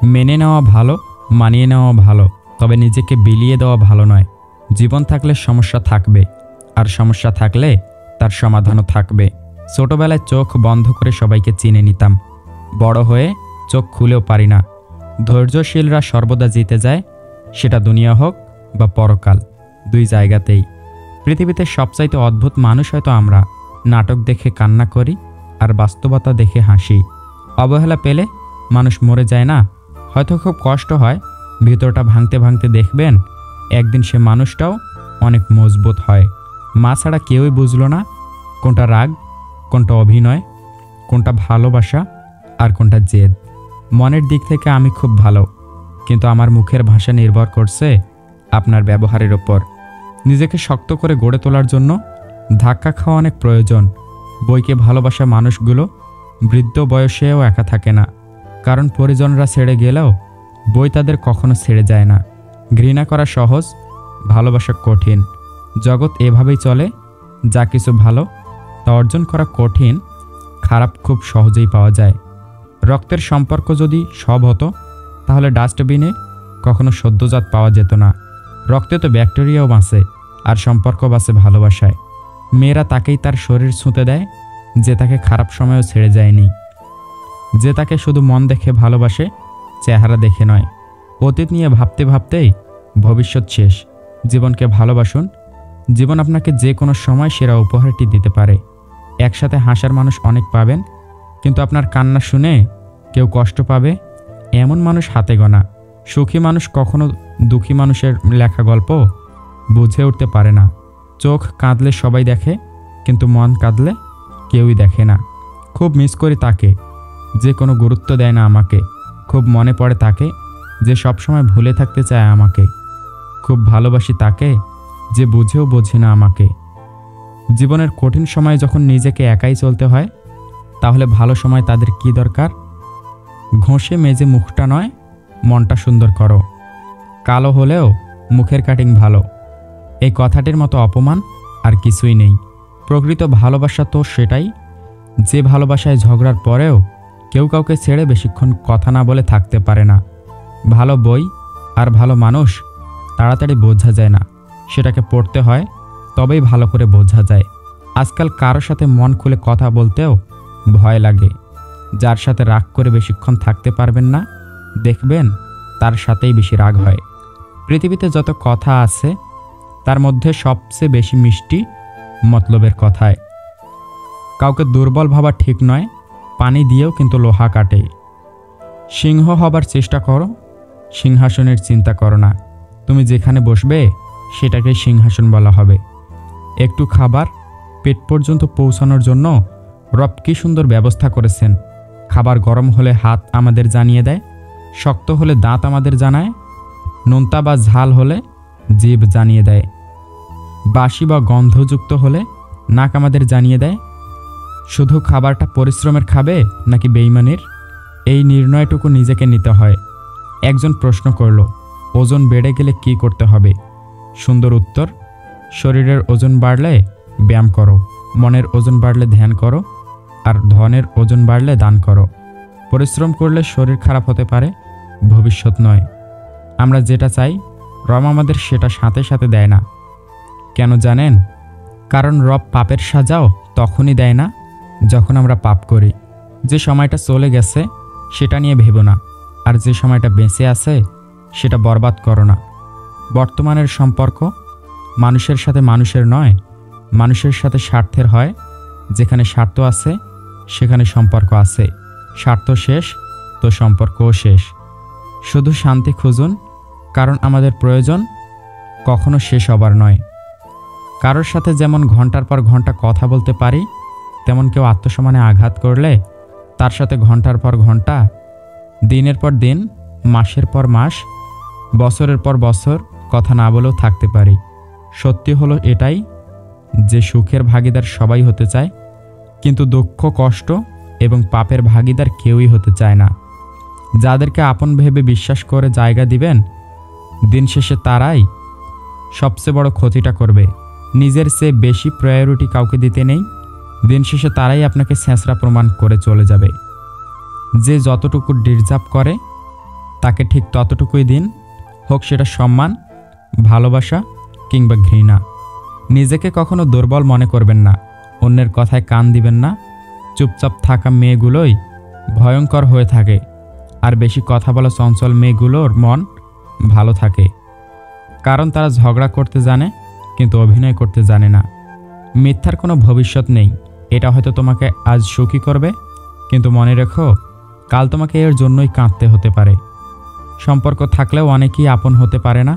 মেনে নেওয়া ভালো, মানিয়ে নেওয়া ভালো, তবে নিজেকে বিলিয়ে দেওয়া ভালো নয়। জীবন থাকলে সমস্যা থাকবে, আর সমস্যা থাকলে তার সমাধানও থাকবে। ছোটবেলায় চোখ বন্ধ করে সবাইকে চিনে নিতাম, বড় হয়ে চোখ খুলেও পারি না। ধৈর্যশীলরা সর্বদা জিতে যায়, সেটা দুনিয়া হোক বা পরকাল, দুই জায়গাতেই। পৃথিবীতে সবচাইতে অদ্ভুত মানুষ হয়তো আমরা। নাটক দেখে কান্না করি আর বাস্তবতা দেখে হাসি। অবহেলা পেলে মানুষ মরে যায় না, হয়তো খুব কষ্ট হয়, ভিতরটা ভাঙতে ভাঙতে দেখবেন একদিন সে মানুষটাও অনেক মজবুত হয়। মা ছাড়া কেউই বুঝলো না কোনটা রাগ, কোনটা অভিনয়, কোনটা ভালোবাসা আর কোনটা জেদ। মনের দিক থেকে আমি খুব ভালো, কিন্তু আমার মুখের ভাষা নির্ভর করছে আপনার ব্যবহারের ওপর। নিজেকে শক্ত করে গড়ে তোলার জন্য ধাক্কা খাওয়া অনেক প্রয়োজন। বইকে ভালোবাসা মানুষগুলো বৃদ্ধ বয়সেও একা থাকে না, কারণ পরিজনরা ছেড়ে গেলেও বই তাদের কখনো ছেড়ে যায় না। ঘৃণা করা সহজ, ভালোবাসা কঠিন। জগৎ এভাবেই চলে, যা কিছু ভালো তা অর্জন করা কঠিন, খারাপ খুব সহজেই পাওয়া যায়। রক্তের সম্পর্ক যদি সব হতো তাহলে ডাস্টবিনে কখনো সদ্যজাত পাওয়া যেত না। রক্তে তো ব্যাকটেরিয়াও বাঁচে, আর সম্পর্ক বাঁচে ভালোবাসায়। মেয়েরা তাকেই তার শরীর ছুঁতে দেয় যে তাকে খারাপ সময়েও ছেড়ে যায়নি, যে তাকে শুধু মন দেখে ভালোবাসে, চেহারা দেখে নয়। অতীত নিয়ে ভাবতে ভাবতেই ভবিষ্যৎ শেষ। জীবনকে ভালোবাসুন, জীবন আপনাকে যে কোনো সময় সেরা উপহারটি দিতে পারে। একসাথে হাসার মানুষ অনেক পাবেন, কিন্তু আপনার কান্না শুনে কেউ কষ্ট পাবে এমন মানুষ হাতে গোনা। সুখী মানুষ কখনো দুঃখী মানুষের লেখা গল্প বুঝে উঠতে পারে না। চোখ কাঁদলে সবাই দেখে, কিন্তু মন কাঁদলে কেউই দেখে না। খুব মিস করি তাকে যে কোনো গুরুত্ব দেয় না আমাকে। খুব মনে পড়ে তাকে যে সবসময় ভুলে থাকতে চায় আমাকে। খুব ভালোবাসি তাকে যে বুঝেও বোঝে না আমাকে। জীবনের কঠিন সময়ে যখন নিজেকে একাই চলতে হয়, তাহলে ভালো সময় তাদের কি দরকার? ঘষে মেজে মুখটা নয়, মনটা সুন্দর করো। কালো হলেও মুখের কাটিং ভালো, এই কথাটির মতো অপমান আর কিছুই নেই। প্রকৃত ভালোবাসা তো সেটাই, যে ভালোবাসায় ঝগড়ার পরেও কেউ কাউকে ছেড়ে বেশিক্ষণ কথা না বলে থাকতে পারে না। ভালো বই আর ভালো মানুষ তাড়াতাড়ি বোঝা যায় না, সেটাকে পড়তে হয়, তবেই ভালো করে বোঝা যায়। আজকাল কারোর সাথে মন খুলে কথা বলতেও ভয় লাগে। যার সাথে রাগ করে বেশিক্ষণ থাকতে পারবেন না, দেখবেন তার সাথেই বেশি রাগ হয়। পৃথিবীতে যত কথা আছে তার মধ্যে সবচেয়ে বেশি মিষ্টি মতলবের কথায়। কাউকে দুর্বল ভাবা ঠিক নয়, পানি দিয়েও কিন্তু লোহা কাটে। সিংহ হবার চেষ্টা করো, সিংহাসনের চিন্তা করো না। তুমি যেখানে বসবে সেটাকে সিংহাসন বলা হবে। একটু খাবার পেট পর্যন্ত পৌঁছানোর জন্য রব কি সুন্দর ব্যবস্থা করেছেন। খাবার গরম হলে হাত আমাদের জানিয়ে দেয়, শক্ত হলে দাঁত আমাদের জানায়, নোনতা বা ঝাল হলে জিভ জানিয়ে দেয়, বাসি বা গন্ধযুক্ত হলে নাক আমাদের জানিয়ে দেয়। শুধু খাবারটা পরিশ্রমের খাবে নাকি বেইমানের, এই নির্ণয়টুকু নিজেকে নিতে হয়। একজন প্রশ্ন করল, ওজন বেড়ে গেলে কি করতে হবে? সুন্দর উত্তর, শরীরের ওজন বাড়লে ব্যায়াম করো, মনের ওজন বাড়লে ধ্যান করো, আর ধনের ওজন বাড়লে দান করো। পরিশ্রম করলে শরীর খারাপ হতে পারে, ভবিষ্যৎ নয়। আমরা যেটা চাই রব আমাদের সেটা সাথে সাথে দেয় না। কেন জানেন? কারণ রব পাপের সাজাও তখনই দেয় না যখন আমরা পাপ করি। যে সময়টা চলে গেছে সেটা নিয়ে ভেবো না, আর যে সময়টা বেঁচে আছে সেটা বরবাদ করো না। বর্তমানের সম্পর্ক মানুষের সাথে মানুষের নয়, মানুষের সাথে স্বার্থের হয়। যেখানে স্বার্থ আছে সেখানে সম্পর্ক আছে, স্বার্থ শেষ তো সম্পর্কও শেষ। শুধু শান্তি খুঁজুন, কারণ আমাদের প্রয়োজন কখনো শেষ হবার নয়। কারোর সাথে যেমন ঘন্টার পর ঘন্টা কথা বলতে পারি, তেমন কেউ আত্মসম্মানে আঘাত করলে তার সাথে ঘন্টার পর ঘন্টা, দিনের পর দিন, মাসের পর মাস, বছরের পর বছর কথা না বলেও থাকতে পারি। সত্যি হলো এটাই যে সুখের ভাগিদার সবাই হতে চায়, কিন্তু দুঃখ, কষ্ট এবং পাপের ভাগিদার কেউই হতে চায় না। যাদেরকে আপন ভেবে বিশ্বাস করে জায়গা দিবেন, দিন শেষে তারাই সবচেয়ে বড় ক্ষতিটা করবে। নিজের চেয়ে বেশি প্রায়োরিটি কাউকে দিতে নেই, দিন শেষে তারাই আপনাকে ছেঁচড়া প্রমাণ করে চলে যাবে। যে যতটুকু ডিজার্ভ করে তাকে ঠিক ততটুকুই দিন, হোক সেটা সম্মান, ভালোবাসা কিংবা ঘৃণা। নিজেকে কখনো দুর্বল মনে করবেন না, অন্যের কথায় কান দিবেন না। চুপচাপ থাকা মেয়েগুলোই ভয়ঙ্কর হয়ে থাকে, আর বেশি কথা বলা চঞ্চল মেয়েগুলোর মন ভালো থাকে, কারণ তারা ঝগড়া করতে জানে কিন্তু অভিনয় করতে জানে না। মিথ্যার কোনো ভবিষ্যৎ নেই, এটা হয়তো তোমাকে আজ সুখী করবে, কিন্তু মনে রেখো কাল তোমাকে এর জন্যই কাঁদতে হতে পারে। সম্পর্ক থাকলেও অনেকেই আপন হতে পারে না,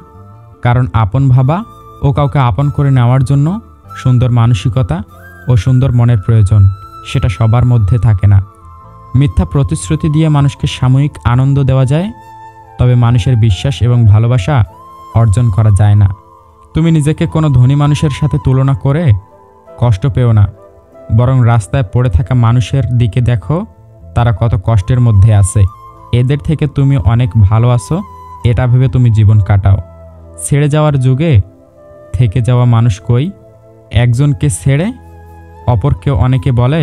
কারণ আপন ভাবা ও কাউকে আপন করে নেওয়ার জন্য সুন্দর মানসিকতা ও সুন্দর মনের প্রয়োজন, সেটা সবার মধ্যে থাকে না। মিথ্যা প্রতিশ্রুতি দিয়ে মানুষকে সাময়িক আনন্দ দেওয়া যায়, তবে মানুষের বিশ্বাস এবং ভালোবাসা অর্জন করা যায় না। তুমি নিজেকে কোনো ধনী মানুষের সাথে তুলনা করে কষ্ট পেও না, বরং রাস্তায় পড়ে থাকা মানুষের দিকে দেখো, তারা কত কষ্টের মধ্যে আছে। এদের থেকে তুমি অনেক ভালো আছো, এটা ভেবে তুমি জীবন কাটাও। ছেড়ে যাওয়ার যুগে থেকে যাওয়া মানুষ কই? একজনকে ছেড়ে অপরকে অনেকে বলে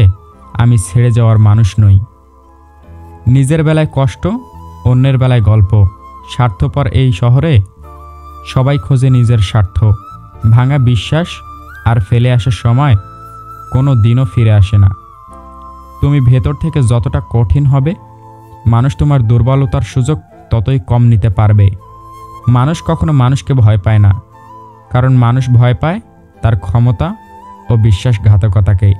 আমি ছেড়ে যাওয়ার মানুষ নই। নিজের বেলায় কষ্ট, অন্যের বেলায় গল্প। স্বার্থপর এই শহরে সবাই খোঁজে নিজের স্বার্থ। ভাঙা বিশ্বাস আর ফেলে আসার সময় কোনো দিনও ফিরে আসে না। তুমি ভেতর থেকে যতটা কঠিন হবে, মানুষ তোমার দুর্বলতার সুযোগ ততই কম নিতে পারবে। মানুষ কখনো মানুষকে ভয় পায় না, কারণ মানুষ ভয় পায় তার ক্ষমতা ও বিশ্বাসঘাতকতাকে।